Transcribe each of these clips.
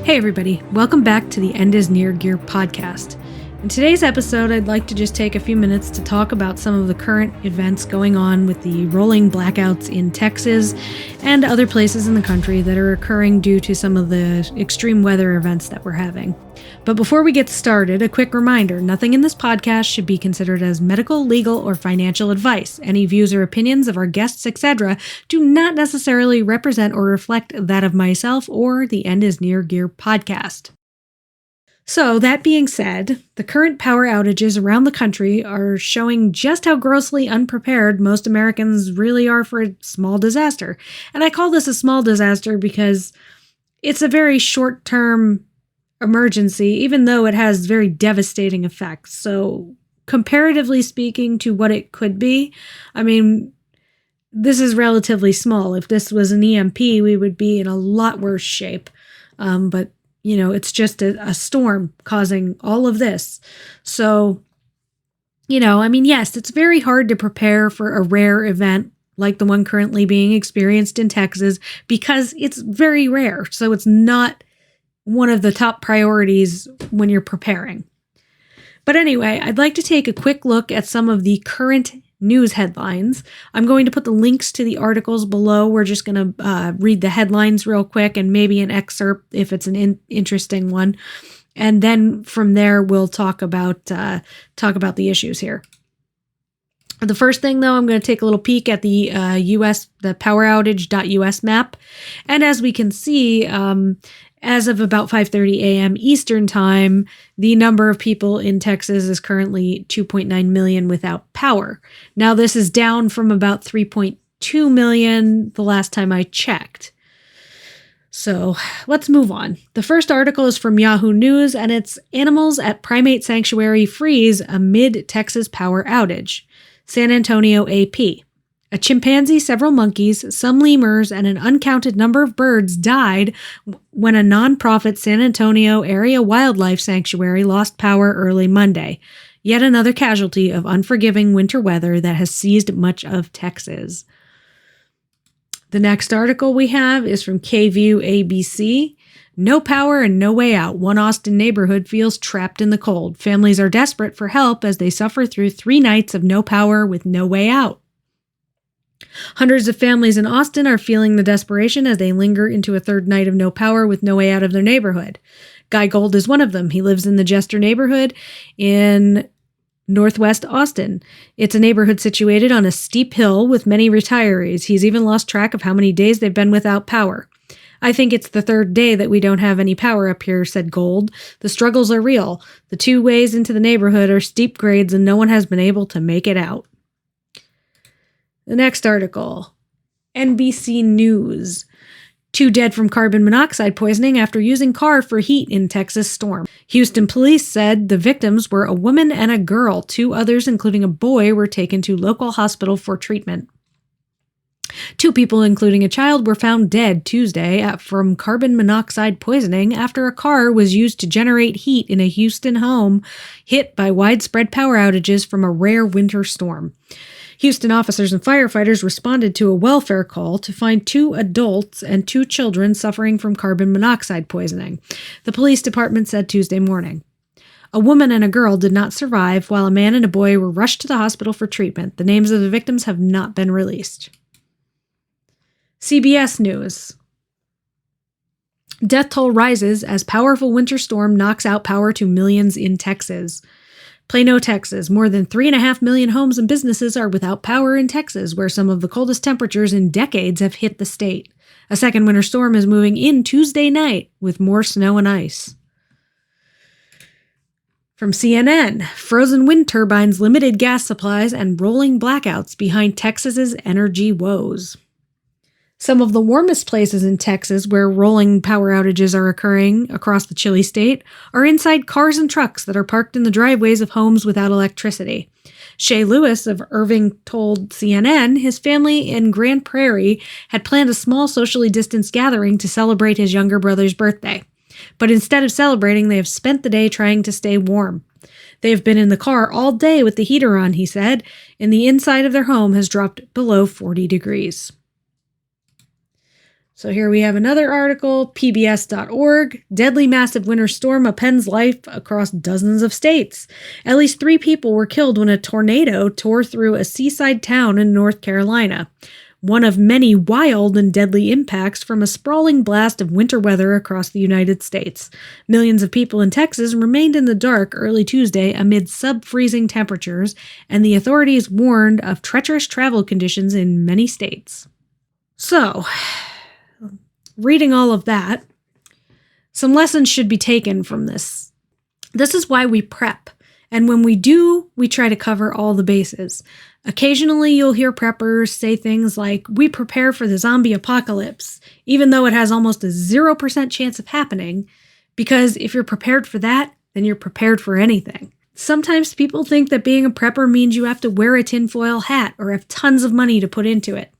Hey everybody, welcome back to the End is Near Gear podcast. In today's episode, I'd like to just take a few minutes to talk about some of the current events going on with the rolling blackouts in Texas and other places in the country that are occurring due to some of the extreme weather events that we're having. But before we get started, a quick reminder, nothing in this podcast should be considered as medical, legal, or financial advice. Any views or opinions of our guests, etc., do not necessarily represent or reflect that of myself or the End is Near Gear podcast. So, that being said, the current power outages around the country are showing just how grossly unprepared most Americans really are for a small disaster. And I call this a small disaster because it's a very short-term emergency, even though it has very devastating effects. So, comparatively speaking to what it could be, I mean, this is relatively small. If this was an EMP, we would be in a lot worse shape. But you know, it's just a storm causing all of this. So, yes, it's very hard to prepare for a rare event like the one currently being experienced in Texas because it's very rare. So it's not one of the top priorities when you're preparing. But anyway, I'd like to take a quick look at some of the current news headlines. I'm going to put the links to the articles below. We're just going to read the headlines real quick and maybe an excerpt if it's an interesting one. And then from there, we'll talk about the issues here. The first thing, though, I'm going to take a little peek at the the poweroutage.us map. And as we can see, as of about 5:30 a.m. Eastern Time, the number of people in Texas is currently 2.9 million without power. Now, this is down from about 3.2 million the last time I checked. So let's move on. The first article is from Yahoo News, and it's Animals at Primate Sanctuary Freeze Amid Texas Power Outage. San Antonio AP. A chimpanzee, several monkeys, some lemurs, and an uncounted number of birds died when a nonprofit San Antonio area wildlife sanctuary lost power early Monday. Yet another casualty of unforgiving winter weather that has seized much of Texas. The next article we have is from KView ABC. No power and no way out. One Austin neighborhood feels trapped in the cold. Families are desperate for help as they suffer through 3 nights of no power with no way out. Hundreds of families in Austin are feeling the desperation as they linger into a 3rd night of no power with no way out of their neighborhood. Guy Gold is one of them. He lives in the Jester neighborhood in northwest Austin. It's a neighborhood situated on a steep hill with many retirees. He's even lost track of how many days they've been without power. I think it's the 3rd day that we don't have any power up here, said Gold. The struggles are real. The 2 ways into the neighborhood are steep grades and no one has been able to make it out. The next article, NBC News. 2 dead from carbon monoxide poisoning after using car for heat in Texas storm. Houston police said the victims were a woman and a girl. 2 others, including a boy, were taken to local hospital for treatment. 2 people, including a child, were found dead Tuesday from carbon monoxide poisoning after a car was used to generate heat in a Houston home hit by widespread power outages from a rare winter storm. Houston officers and firefighters responded to a welfare call to find 2 adults and 2 children suffering from carbon monoxide poisoning, the police department said Tuesday morning. A woman and a girl did not survive, while a man and a boy were rushed to the hospital for treatment. The names of the victims have not been released. CBS News. Death toll rises as powerful winter storm knocks out power to millions in Texas. Plano, Texas. More than 3.5 million homes and businesses are without power in Texas, where some of the coldest temperatures in decades have hit the state. A second winter storm is moving in Tuesday night with more snow and ice. From CNN, frozen wind turbines, limited gas supplies, and rolling blackouts behind Texas's energy woes. Some of the warmest places in Texas where rolling power outages are occurring across the chilly state are inside cars and trucks that are parked in the driveways of homes without electricity. Shay Lewis of Irving told CNN his family in Grand Prairie had planned a small socially distanced gathering to celebrate his younger brother's birthday. But instead of celebrating, they have spent the day trying to stay warm. They have been in the car all day with the heater on, he said, and the inside of their home has dropped below 40 degrees. So here we have another article, pbs.org. Deadly massive winter storm upends life across dozens of states. At least 3 people were killed when a tornado tore through a seaside town in North Carolina. One of many wild and deadly impacts from a sprawling blast of winter weather across the United States. Millions of people in Texas remained in the dark early Tuesday amid sub-freezing temperatures, and the authorities warned of treacherous travel conditions in many states. So, reading all of that, some lessons should be taken from this. This is why we prep. And when we do, we try to cover all the bases. Occasionally, you'll hear preppers say things like, we prepare for the zombie apocalypse, even though it has almost a 0% chance of happening, because if you're prepared for that, then you're prepared for anything. Sometimes people think that being a prepper means you have to wear a tinfoil hat or have tons of money to put into it.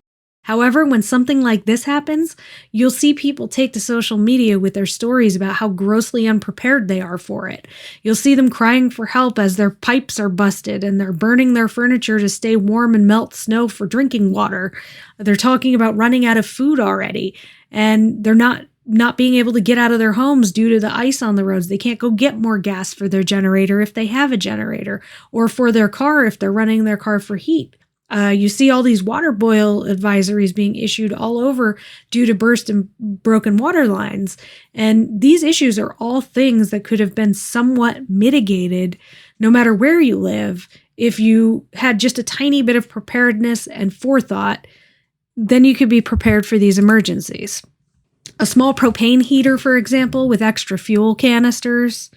However, when something like this happens, you'll see people take to social media with their stories about how grossly unprepared they are for it. You'll see them crying for help as their pipes are busted and they're burning their furniture to stay warm and melt snow for drinking water. They're talking about running out of food already, and they're not being able to get out of their homes due to the ice on the roads. They can't go get more gas for their generator if they have a generator, or for their car if they're running their car for heat. You see all these water boil advisories being issued all over due to burst and broken water lines. And these issues are all things that could have been somewhat mitigated no matter where you live. If you had just a tiny bit of preparedness and forethought, then you could be prepared for these emergencies. A small propane heater, for example, with extra fuel canisters,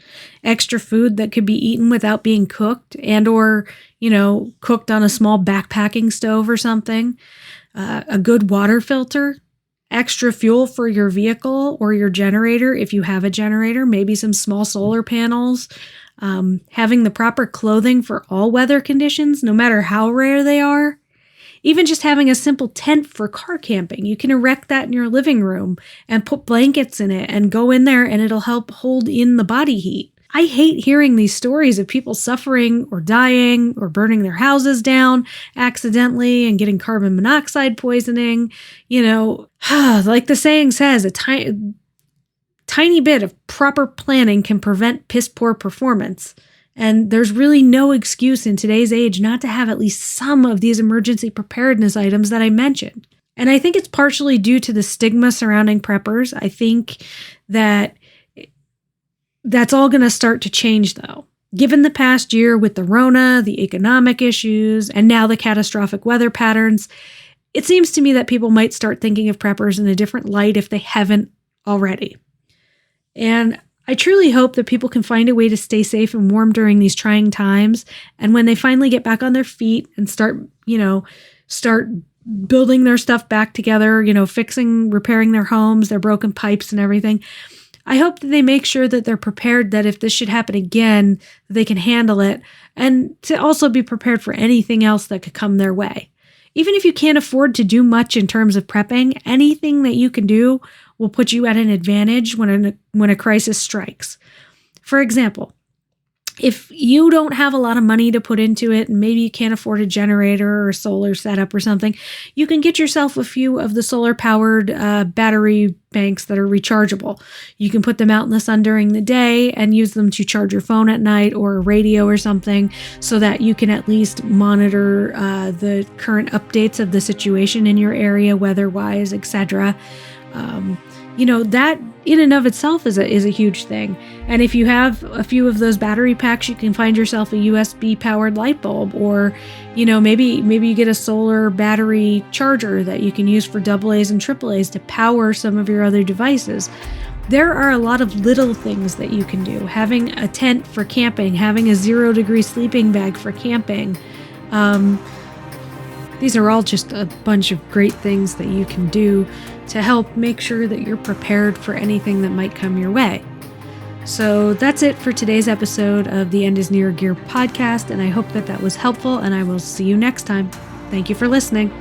extra food that could be eaten without being cooked or, cooked on a small backpacking stove or something, a good water filter, extra fuel for your vehicle or your generator if you have a generator, maybe some small solar panels, having the proper clothing for all weather conditions, no matter how rare they are. Even just having a simple tent for car camping. You can erect that in your living room and put blankets in it and go in there, and it'll help hold in the body heat. I hate hearing these stories of people suffering or dying or burning their houses down accidentally and getting carbon monoxide poisoning. Like the saying says, a tiny bit of proper planning can prevent piss poor performance. And there's really no excuse in today's age not to have at least some of these emergency preparedness items that I mentioned. And I think it's partially due to the stigma surrounding preppers. I think that that's all going to start to change, though. Given the past year with the Rona, the economic issues, and now the catastrophic weather patterns, it seems to me that people might start thinking of preppers in a different light if they haven't already. And I truly hope that people can find a way to stay safe and warm during these trying times. And when they finally get back on their feet and start building their stuff back together, repairing their homes, their broken pipes and everything, I hope that they make sure that they're prepared that if this should happen again, they can handle it, and to also be prepared for anything else that could come their way. Even if you can't afford to do much in terms of prepping, anything that you can do will put you at an advantage when a crisis strikes. For example, if you don't have a lot of money to put into it, and maybe you can't afford a generator or a solar setup or something, you can get yourself a few of the solar-powered battery banks that are rechargeable. You can put them out in the sun during the day and use them to charge your phone at night or a radio or something, so that you can at least monitor the current updates of the situation in your area, weather-wise, etc. That in and of itself is a huge thing. And if you have a few of those battery packs, you can find yourself a USB powered light bulb, or, maybe you get a solar battery charger that you can use for AA's and AAA's to power some of your other devices. There are a lot of little things that you can do. Having a tent for camping, having a 0-degree sleeping bag for camping. These are all just a bunch of great things that you can do to help make sure that you're prepared for anything that might come your way. So that's it for today's episode of the End is Near Gear podcast, and I hope that was helpful, and I will see you next time. Thank you for listening.